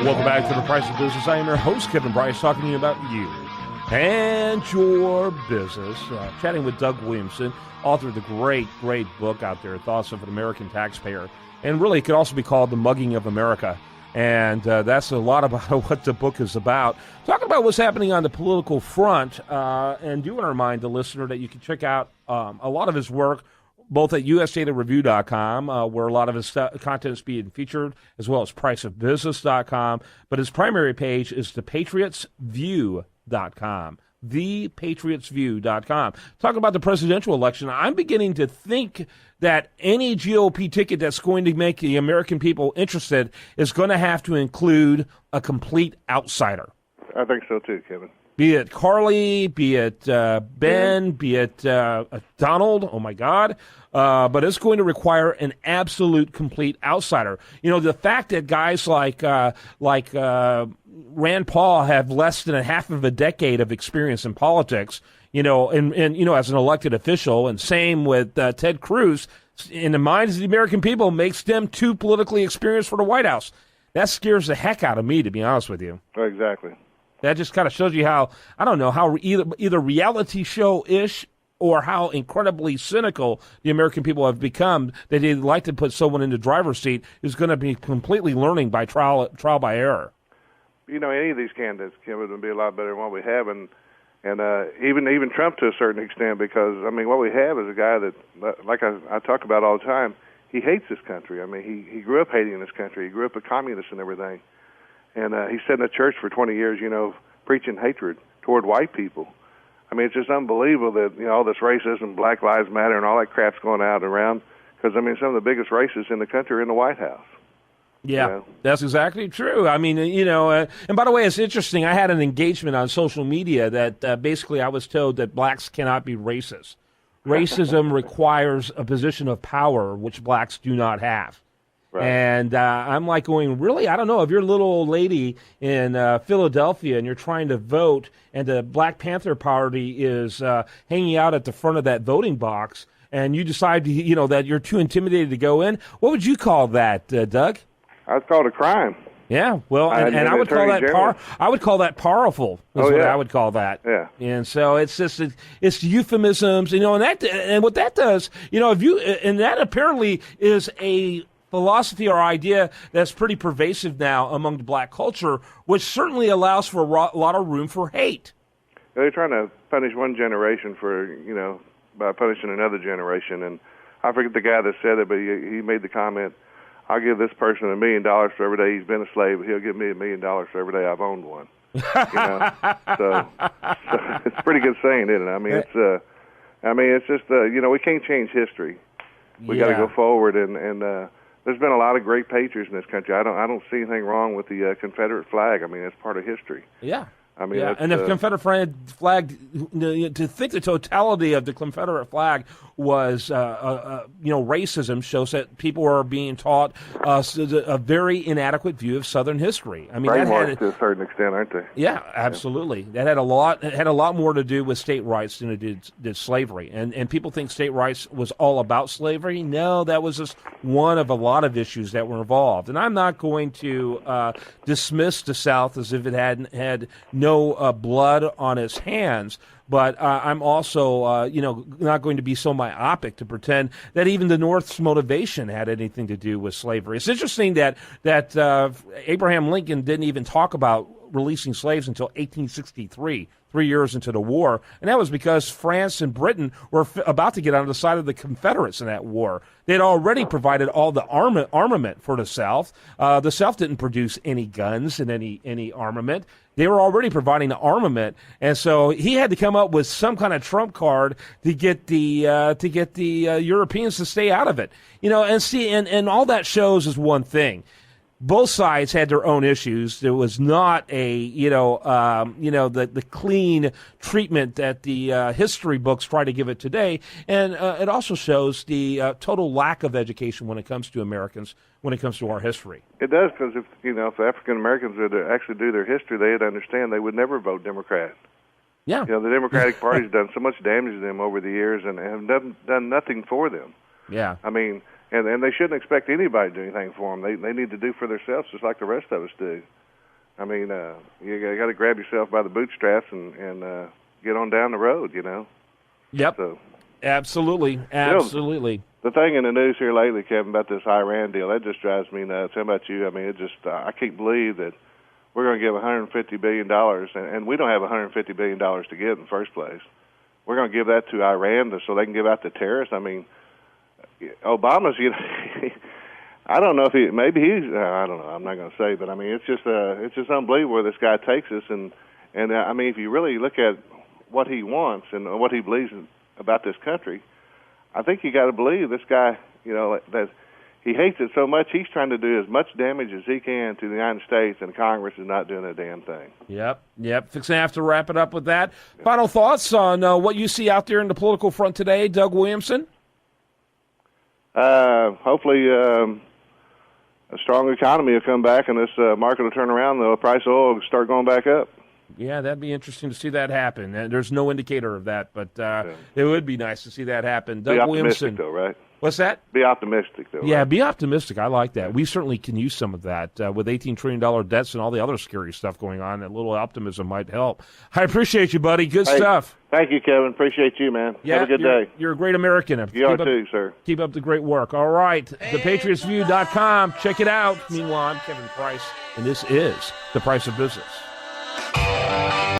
Welcome back to The Price of Business. I am your host, Kevin Bryce, talking to you about you and your business. Chatting with Doug Williamson, author of the great book out there, Thoughts of an American Taxpayer. And really, it could also be called The Mugging of America. And that's a lot about what the book is about. Talking about what's happening on the political front, and do want to remind the listener that you can check out a lot of his work both at usdatareview.com, where a lot of his content is being featured, as well as priceofbusiness.com. But his primary page is thepatriotsview.com. thepatriotsview.com. Talking about the presidential election, I'm beginning to think that any GOP ticket that's going to make the American people interested is going to have to include a complete outsider. I think so too, Kevin. Be it Carly, be it Ben, be it Donald, oh my God. But it's going to require an absolute complete outsider. You know, the fact that guys like Rand Paul have less than a half of a decade of experience in politics, you know, and you know, as an elected official, and same with Ted Cruz, in the minds of the American people, makes them too politically experienced for the White House. That scares the heck out of me, to be honest with you. Exactly. That just kind of shows you how, I don't know, how either reality show-ish or how incredibly cynical the American people have become that they'd like to put someone in the driver's seat who's going to be completely learning by trial by error. You know, any of these candidates, Kevin, would be a lot better than what we have, and even Trump to a certain extent, because, I mean, what we have is a guy that, like I talk about all the time, he hates this country. I mean, he grew up hating this country. He grew up a communist and everything. And he sat in a church for 20 years, you know, preaching hatred toward white people. I mean, it's just unbelievable that, you know, all this racism, Black Lives Matter, and all that crap's going out and around. Because, I mean, some of the biggest racists in the country are in the White House. Yeah, you know? That's exactly true. I mean, you know, and by the way, it's interesting. I had an engagement on social media that basically I was told that blacks cannot be racist. Racism requires a position of power, which blacks do not have. Right. And I'm like going, really? I don't know. If you're a little old lady in Philadelphia and you're trying to vote and the Black Panther Party is hanging out at the front of that voting box and you decide, you know, that you're too intimidated to go in, what would you call that, Doug? I'd call it a crime. Yeah, well, and I would call that I would call that powerful. Is what I would call that. Yeah. And so it's just it's euphemisms, you know, and what that does, you know, and that apparently is a philosophy or idea that's pretty pervasive now among the black culture, which certainly allows for a lot of room for hate. They're trying to punish one generation for, you know, by punishing another generation. And I forget the guy that said it, but he made the comment, I'll give this person $1 million for every day he's been a slave, but he'll give me $1 million for every day I've owned one. You know? so it's a pretty good saying, isn't it? I mean, it's just, you know, we can't change history. We got to go forward, and there's been a lot of great patriots in this country. I don't see anything wrong with the Confederate flag. I mean, it's part of history. Yeah. I mean, and the Confederate flag, to think the totality of the Confederate flag was, you know, racism shows that people are being taught a very inadequate view of Southern history. I mean, brainwashed to a certain extent, aren't they? Yeah, absolutely. That had a lot more to do with state rights than it did slavery. And people think state rights was all about slavery. No, that was just one of a lot of issues that were involved. And I'm not going to dismiss the South as if it had no blood on its hands, but I'm also, you know, not going to be so myopic to pretend that even the North's motivation had anything to do with slavery. It's interesting that Abraham Lincoln didn't even talk about releasing slaves until 1863, 3 years into the war, and that was because France and Britain were about to get on the side of the Confederates in that war. They had already provided all the armament for the South. The South didn't produce any guns and any armament. They were already providing the armament, and so he had to come up with some kind of trump card to get the Europeans to stay out of it. You know, and all that shows is one thing. Both sides had their own issues. There was not the clean treatment that the history books try to give it today, and it also shows the total lack of education when it comes to Americans, when it comes to our history. It does, because if African Americans were to actually do their history, they'd understand they would never vote Democrat. Yeah, you know, the Democratic Party's done so much damage to them over the years and have done nothing for them. Yeah, I mean, and they shouldn't expect anybody to do anything for them. They need to do for themselves just like the rest of us do. I mean, you got to grab yourself by the bootstraps and get on down the road, you know. Yep. So, absolutely. The thing in the news here lately, Kevin, about this Iran deal, that just drives me nuts. How about you? I mean, it just I can't believe that we're going to give $150 billion, and we don't have $150 billion to give in the first place. We're going to give that to Iran so they can give out to terrorists. I mean, Obama's, you know, I don't know if maybe he's, I don't know, I'm not going to say, but I mean, it's just unbelievable where this guy takes us. And I mean, if you really look at what he wants and what he believes about this country, I think you got to believe this guy, you know, that he hates it so much, he's trying to do as much damage as he can to the United States, and Congress is not doing a damn thing. Yep. Fixing to have to wrap it up with that. Final thoughts on what you see out there in the political front today, Doug Williamson? Hopefully a strong economy will come back, and this market will turn around, the price of oil will start going back up. Yeah, that'd be interesting to see that happen. And there's no indicator of that, but it would be nice to see that happen. Doug Williamson, though, right? What's that? Be optimistic, though. Yeah, right? Be optimistic. I like that. We certainly can use some of that with $18 trillion debts and all the other scary stuff going on. That little optimism might help. I appreciate you, buddy. Good stuff. Thank you, Kevin. Appreciate you, man. Yeah, have a good day. You're a great American. You are too, sir. Keep up the great work. All right, thepatriotsview.com. Check it out. Meanwhile, I'm Kevin Price, and this is The Price of Business.